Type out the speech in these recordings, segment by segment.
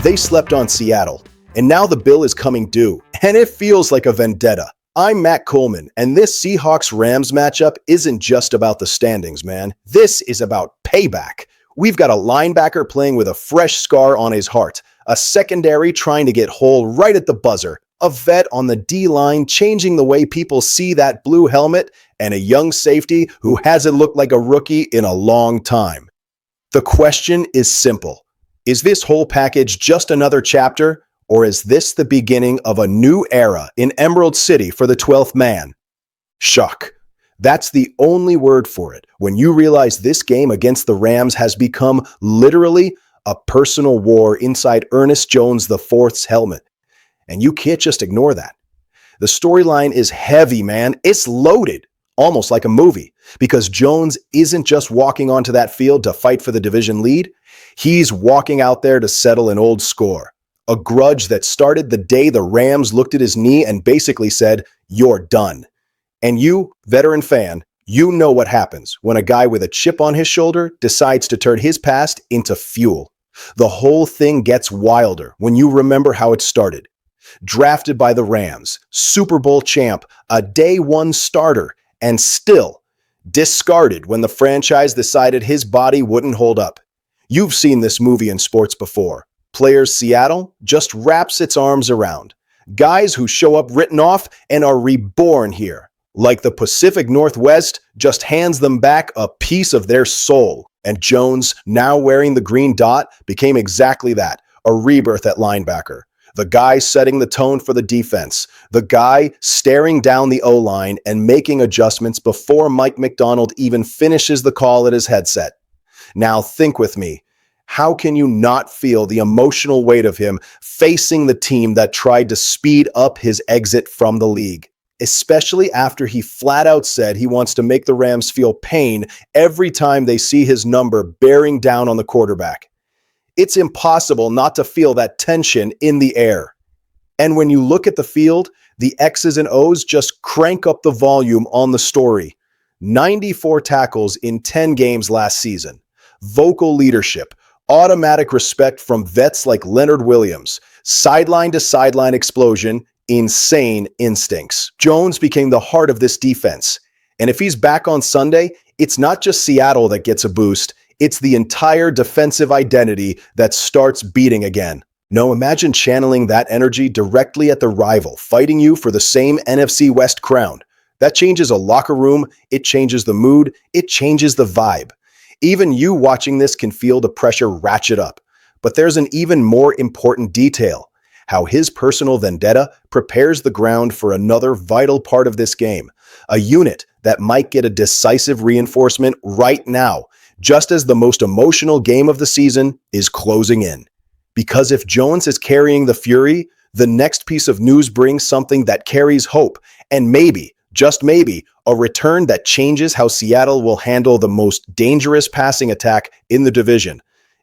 They slept on Seattle, and now the bill is coming due, and it feels like a vendetta. I'm Matt Coleman, and this Seahawks-Rams matchup isn't just about the standings, man. This is about payback. We've got a linebacker playing with a fresh scar on his heart, a secondary trying to get whole right at the buzzer, a vet on the D-line changing the way people see that blue helmet, and a young safety who hasn't looked like a rookie in a long time. The question is simple. Is this whole package just another chapter, or is this the beginning of a new era in Emerald City for the 12th man? Shock. That's the only word for it when you realize this game against the Rams has become literally a personal war inside Ernest Jones IV's helmet. And you can't just ignore that. The storyline is heavy, man. It's loaded, almost like a movie, because Jones isn't just walking onto that field to fight for the division lead. He's walking out there to settle an old score. A grudge that started the day the Rams looked at his knee and basically said, "You're done." And you, veteran fan, you know what happens when a guy with a chip on his shoulder decides to turn his past into fuel. The whole thing gets wilder when you remember how it started. Drafted by the Rams, Super Bowl champ, a day one starter, and still discarded when the franchise decided his body wouldn't hold up. You've seen this movie in sports before. Players Seattle just wraps its arms around. Guys who show up written off and are reborn here. Like the Pacific Northwest just hands them back a piece of their soul. And Jones, now wearing the green dot, became exactly that, a rebirth at linebacker. The guy setting the tone for the defense. The guy staring down the O-line and making adjustments before Mike McDonald even finishes the call at his headset. Now think with me. How can you not feel the emotional weight of him facing the team that tried to speed up his exit from the league? Especially after he flat out said he wants to make the Rams feel pain every time they see his number bearing down on the quarterback. It's impossible not to feel that tension in the air. And when you look at the field, the X's and O's just crank up the volume on the story. 94 tackles in 10 games last season. Vocal leadership. Automatic respect from vets like Leonard Williams, sideline-to-sideline explosion, insane instincts. Jones became the heart of this defense. And if he's back on Sunday, it's not just Seattle that gets a boost, it's the entire defensive identity that starts beating again. No, imagine channeling that energy directly at the rival, fighting you for the same NFC West crown. That changes a locker room, it changes the mood, it changes the vibe. Even you watching this can feel the pressure ratchet up. But there's an even more important detail. How his personal vendetta prepares the ground for another vital part of this game. A unit that might get a decisive reinforcement right now, just as the most emotional game of the season is closing in. Because if Jones is carrying the fury, the next piece of news brings something that carries hope, and maybe, just maybe, a return that changes how Seattle will handle the most dangerous passing attack in the division.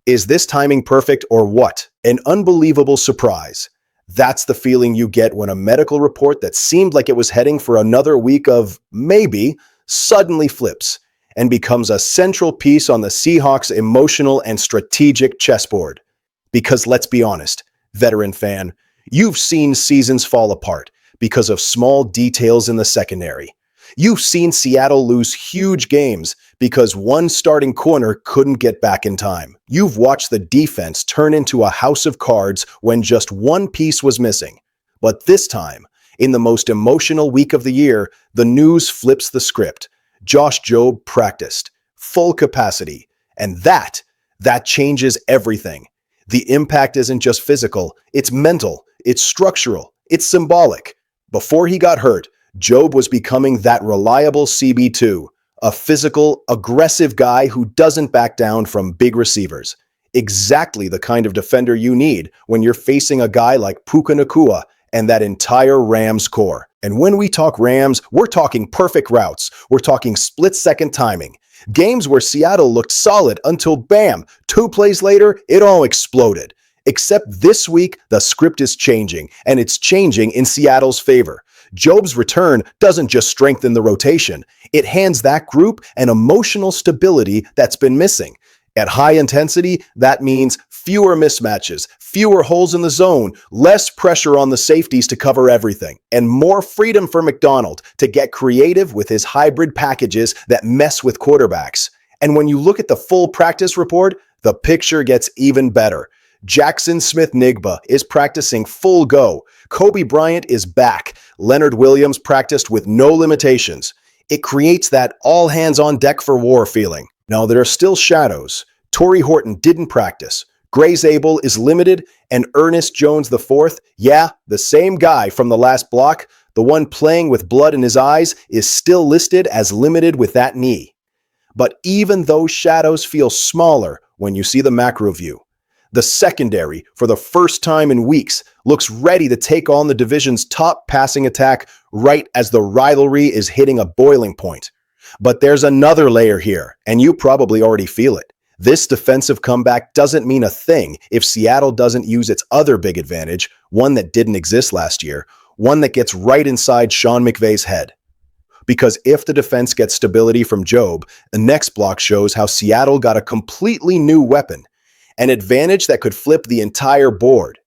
Is this timing perfect or what? An unbelievable surprise. That's the feeling you get when a medical report that seemed like it was heading for another week of maybe suddenly flips and becomes a central piece on the Seahawks' emotional and strategic chessboard. Because let's be honest, veteran fan, you've seen seasons fall apart because of small details in the secondary. You've seen Seattle lose huge games because one starting corner couldn't get back in time. You've watched the defense turn into a house of cards when just one piece was missing. But this time, in the most emotional week of the year, the news flips the script. Josh Jobe practiced, full capacity, and that changes everything. The impact isn't just physical, it's mental, it's structural, it's symbolic. Before he got hurt, Jobe was becoming that reliable CB2, a physical, aggressive guy who doesn't back down from big receivers. Exactly the kind of defender you need when you're facing a guy like Puka Nacua and that entire Rams core. And when we talk Rams, we're talking perfect routes. We're talking split-second timing. Games where Seattle looked solid until bam, 2 plays later, it all exploded. Except this week, the script is changing, and it's changing in Seattle's favor. Jobe's return doesn't just strengthen the rotation, it hands that group an emotional stability that's been missing. At high intensity, that means fewer mismatches, fewer holes in the zone, less pressure on the safeties to cover everything, and more freedom for McDonald to get creative with his hybrid packages that mess with quarterbacks. And when you look at the full practice report, the picture gets even better. Jackson Smith-Njigba is practicing full go. Kobe Bryant is back. Leonard Williams practiced with no limitations. It creates that all hands on deck for war feeling. Now, there are still shadows. Torrey Horton didn't practice. Gray Zabel is limited, and Ernest Jones IV, yeah, the same guy from the last block, the one playing with blood in his eyes, is still listed as limited with that knee. But even those shadows feel smaller when you see the macro view. The secondary, for the first time in weeks, looks ready to take on the division's top passing attack right as the rivalry is hitting a boiling point. But there's another layer here, and you probably already feel it. This defensive comeback doesn't mean a thing if Seattle doesn't use its other big advantage, one that didn't exist last year, one that gets right inside Sean McVay's head. Because if the defense gets stability from Job, the next block shows how Seattle got a completely new weapon, an advantage that could flip the entire board.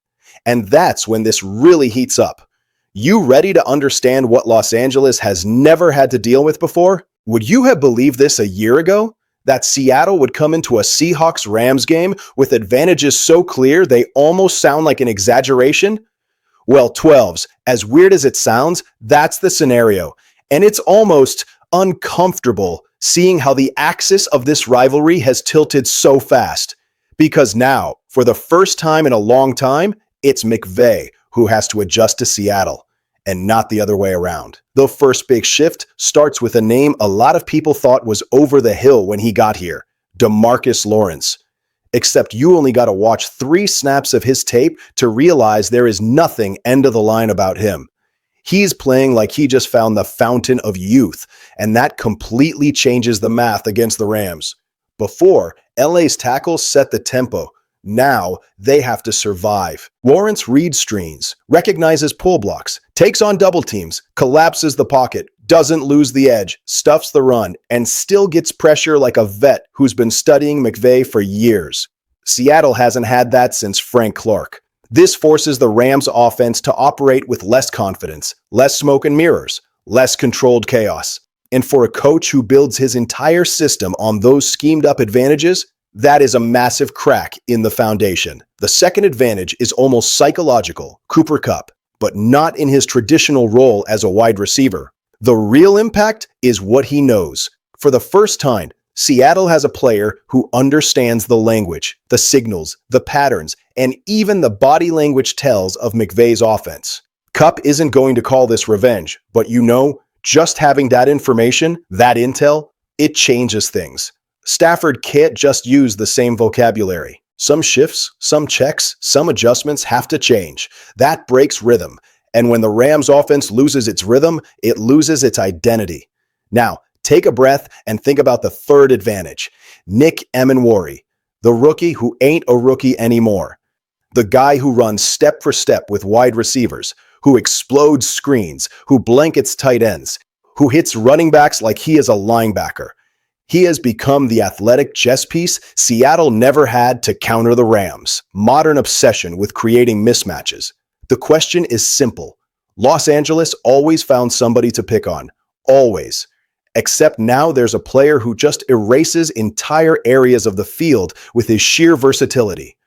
And that's when this really heats up. You ready to understand what Los Angeles has never had to deal with before? Would you have believed this a year ago? That Seattle would come into a Seahawks-Rams game with advantages so clear they almost sound like an exaggeration? Well, 12s, as weird as it sounds, that's the scenario. And it's almost uncomfortable seeing how the axis of this rivalry has tilted so fast. Because now, for the first time in a long time, it's McVay who has to adjust to Seattle, and not the other way around. The first big shift starts with a name a lot of people thought was over the hill when he got here, DeMarcus Lawrence. Except you only got to watch 3 snaps of his tape to realize there is nothing end of the line about him. He's playing like he just found the fountain of youth, and that completely changes the math against the Rams. Before, LA's tackles set the tempo. Now, they have to survive. Lawrence reads screens, recognizes pull blocks, takes on double teams, collapses the pocket, doesn't lose the edge, stuffs the run, and still gets pressure like a vet who's been studying McVay for years. Seattle hasn't had that since Frank Clark. This forces the Rams' offense to operate with less confidence, less smoke and mirrors, less controlled chaos. And for a coach who builds his entire system on those schemed-up advantages, that is a massive crack in the foundation. The second advantage is almost psychological, Cooper Kupp, but not in his traditional role as a wide receiver. The real impact is what he knows. For the first time, Seattle has a player who understands the language, the signals, the patterns, and even the body language tells of McVay's offense. Kupp isn't going to call this revenge, but just having that information, that intel, it changes things. Stafford can't just use the same vocabulary. Some shifts, some checks, some adjustments have to change. That breaks rhythm. And when the Rams offense loses its rhythm, it loses its identity. Now, take a breath and think about the third advantage. Nick Emenwari, the rookie who ain't a rookie anymore. The guy who runs step for step with wide receivers, who explodes screens, who blankets tight ends, who hits running backs like he is a linebacker. He has become the athletic chess piece Seattle never had to counter the Rams' modern obsession with creating mismatches. The question is simple. Los Angeles always found somebody to pick on. Always. Except now there's a player who just erases entire areas of the field with his sheer versatility.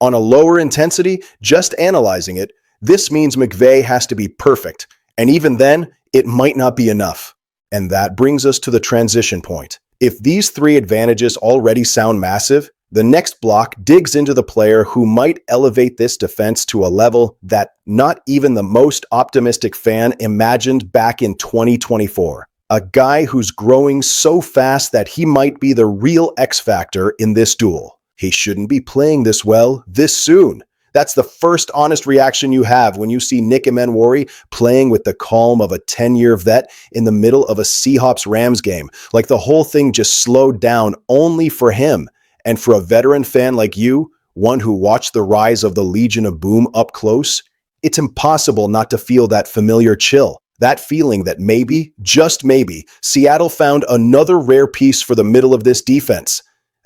On a lower intensity, just analyzing it, this means McVay has to be perfect. And even then, it might not be enough. And that brings us to the transition point. If these 3 advantages already sound massive, the next block digs into the player who might elevate this defense to a level that not even the most optimistic fan imagined back in 2024. A guy who's growing so fast that he might be the real X factor in this duel. He shouldn't be playing this well this soon. That's the first honest reaction you have when you see Nick Emenwari playing with the calm of a 10-year vet in the middle of a Seahawks-Rams game. Like the whole thing just slowed down only for him. And for a veteran fan like you, one who watched the rise of the Legion of Boom up close, it's impossible not to feel that familiar chill. That feeling that maybe, just maybe, Seattle found another rare piece for the middle of this defense.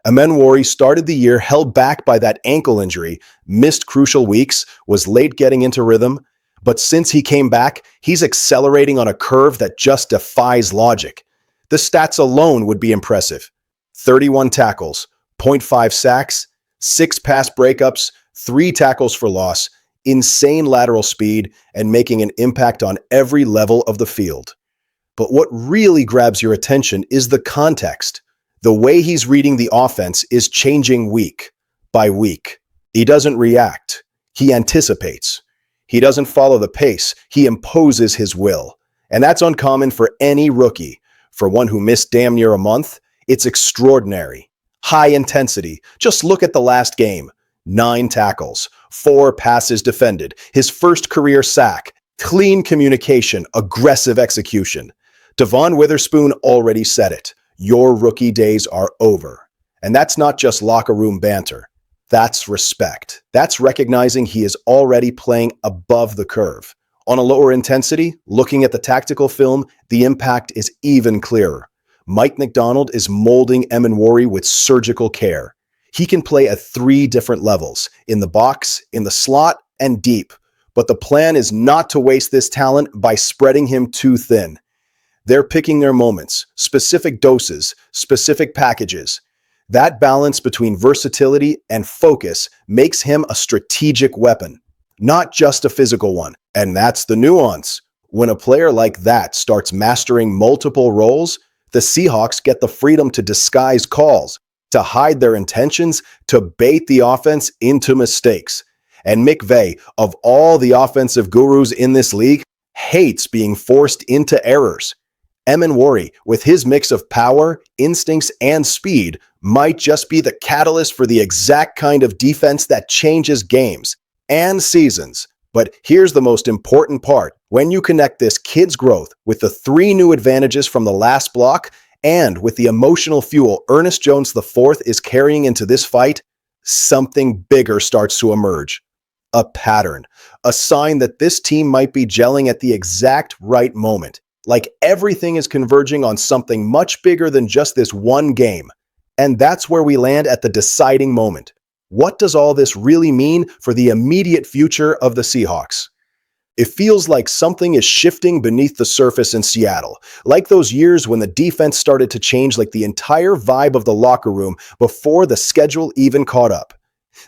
Amenwari started the year held back by that ankle injury, missed crucial weeks, was late getting into rhythm, but since he came back, he's accelerating on a curve that just defies logic. The stats alone would be impressive. 31 tackles, zero point 0.5 sacks, 6 pass breakups, 3 tackles for loss, insane lateral speed, and making an impact on every level of the field. But what really grabs your attention is the context. The way he's reading the offense is changing week by week. He doesn't react. He anticipates. He doesn't follow the pace. He imposes his will. And that's uncommon for any rookie. For one who missed damn near a month, it's extraordinary. High intensity. Just look at the last game. 9 tackles, 4 passes defended, his first career sack, clean communication, aggressive execution. Devon Witherspoon already said it. Your rookie days are over. And that's not just locker room banter. That's respect. That's recognizing he is already playing above the curve. On a lower intensity, looking at the tactical film, the impact is even clearer. Mike McDonald is molding Amenwari with surgical care. He can play at 3 different levels, in the box, in the slot, and deep. But the plan is not to waste this talent by spreading him too thin. They're picking their moments, specific doses, specific packages. That balance between versatility and focus makes him a strategic weapon, not just a physical one. And that's the nuance. When a player like that starts mastering multiple roles, the Seahawks get the freedom to disguise calls, to hide their intentions, to bait the offense into mistakes. And McVay, of all the offensive gurus in this league, hates being forced into errors. Amenwari, with his mix of power, instincts, and speed, might just be the catalyst for the exact kind of defense that changes games and seasons. But here's the most important part. When you connect this kid's growth with the 3 new advantages from the last block, and with the emotional fuel Ernest Jones IV is carrying into this fight, something bigger starts to emerge. A pattern. A sign that this team might be gelling at the exact right moment. Like everything is converging on something much bigger than just this one game. And that's where we land at the deciding moment. What does all this really mean for the immediate future of the Seahawks? It feels like something is shifting beneath the surface in Seattle, like those years when the defense started to change like the entire vibe of the locker room before the schedule even caught up.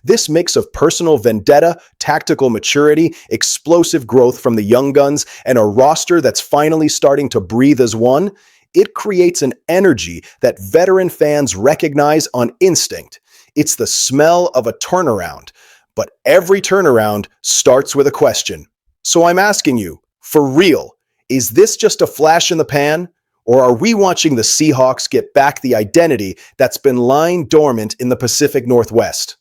This mix of personal vendetta, tactical maturity, explosive growth from the young guns, and a roster that's finally starting to breathe as one, it creates an energy that veteran fans recognize on instinct. It's the smell of a turnaround, but every turnaround starts with a question. So I'm asking you, for real, is this just a flash in the pan? Or are we watching the Seahawks get back the identity that's been lying dormant in the Pacific Northwest?